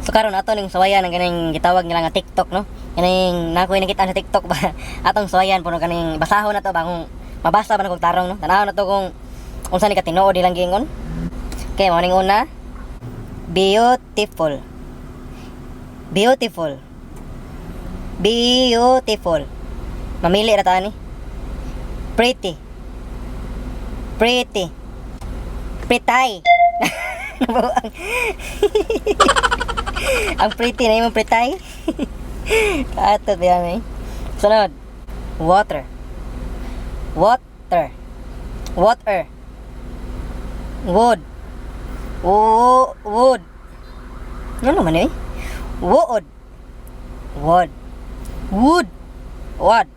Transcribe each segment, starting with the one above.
So karon ato ning sawayan ang ganing gitawag nila nga TikTok, no? Kaning nakoy nakita sa TikTok ba atong sawayan puno kaning basahon na to ba kung mabasa ba na kog tarong, no? Tanaw na to kung unsa ni katinuod nilang gingon. Okay, mo ning una. Beautiful. Beautiful. Beautiful. Mamili ra ta ni. Pretty. Pretty. Pretay. Ang pretty na yung pretay. Katot yan eh. Sunod. Water. Water. Water. Wood. Wood. Ano man eh? Wood. Wood. Wood. Wood.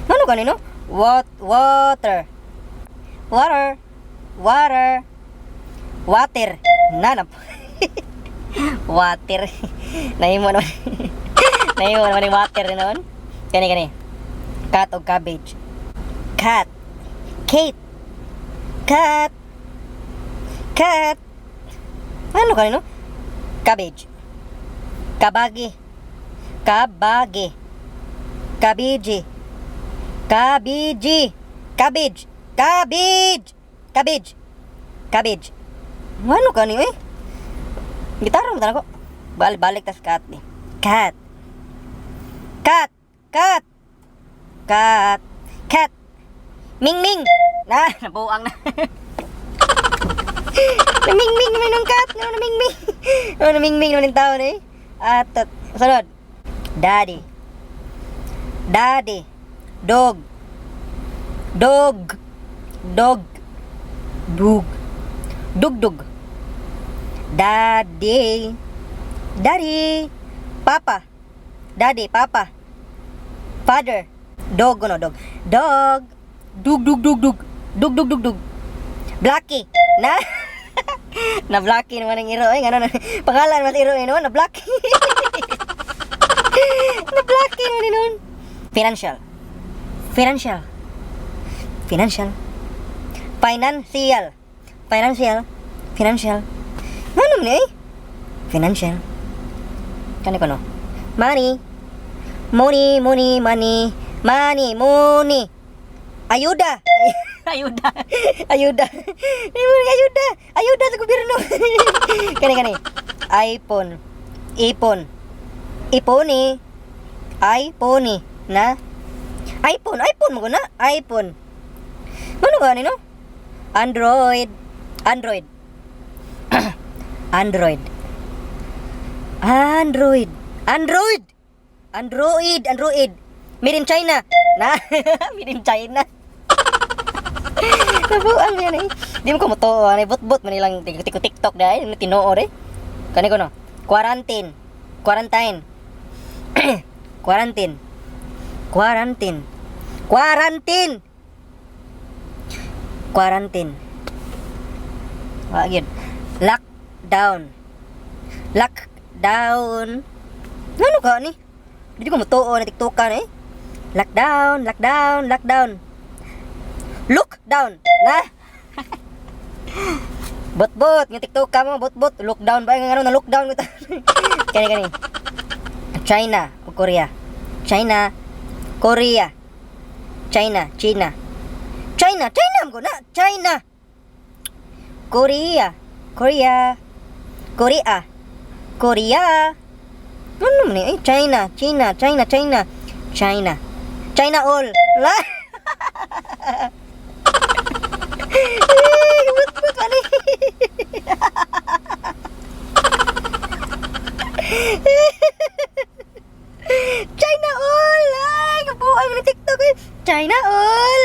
Ano kanino? Water. Water. Water. Water. Nanap. Water. Nahimo naman. Nahimo naman yung water naman. Kani. Cat o cabbage. Cat. Kate. Cat. Cat. Ano kanino? Cabbage. Kabagi. Kabagi. Kabiji. Kabiji. Cabbage. Cabbage. Cabbage. Cabbage. Ano kanino eh? Gitara mo ko. Balik tas cat ni. Cat. Cat. Cat. Cat. Cat. Ming Ming. Na, nabuang na. Naming Ming naman ng cat. Naming Ming. Naming Ming naman ng tao na eh. At sunod. Daddy. Daddy. Dog. Dog. Dog. Dug. Dugdug. Daddy. Daddy. Papa. Daddy, Papa. Father. Dog, no, dog. Dog. Dug. Dug. Blackie. Na? Na Blackie naman ang iro. Ano na? Pangalan mas iro no? Na Blackie. Na Blackie naman nun. Financial. Financial. Financial. Financial. Financial. Financial. Ano man eh? Financial. Kani ko no? Money. Money. Money. Ayuda. Ayuda. Ayuda. Ayuda. Ayuda sa gobyerno. Kani. iPhone. Ipon. Iponi. iPhone. Na? iPhone. iPhone mo ko na? iPhone. Ano ka no? Android. Android. Android. Android. Android. Android. Android. Made in China. Na? Made in China. Nabuang yan eh. Di mo ko mo to. Bot-bot manilang TikTok dahil. Tinuod eh. Kani ko no? Quarantine. Quarantine. Quarantine. Quarantine. Quarantine. Quarantine. Wag yun. Lockdown. Lockdown. Ano ka ni? Hindi ko matuo na TikTokan eh. Lockdown. Lockdown. Lockdown. Lockdown. Na? Bot-bot. Yung TikTokan mo. Bot-bot. Lockdown ba? Yung ano na lockdown. Kani. China o Korea. China. Korea. China. China. China. China mo na. China. Korea. Korea. Korea. Korea. Ano man eh? China. China. China. China. China. China all. La. Kabut-but mali. China all. Ay, kabuhay mo na TikTok eh. China all.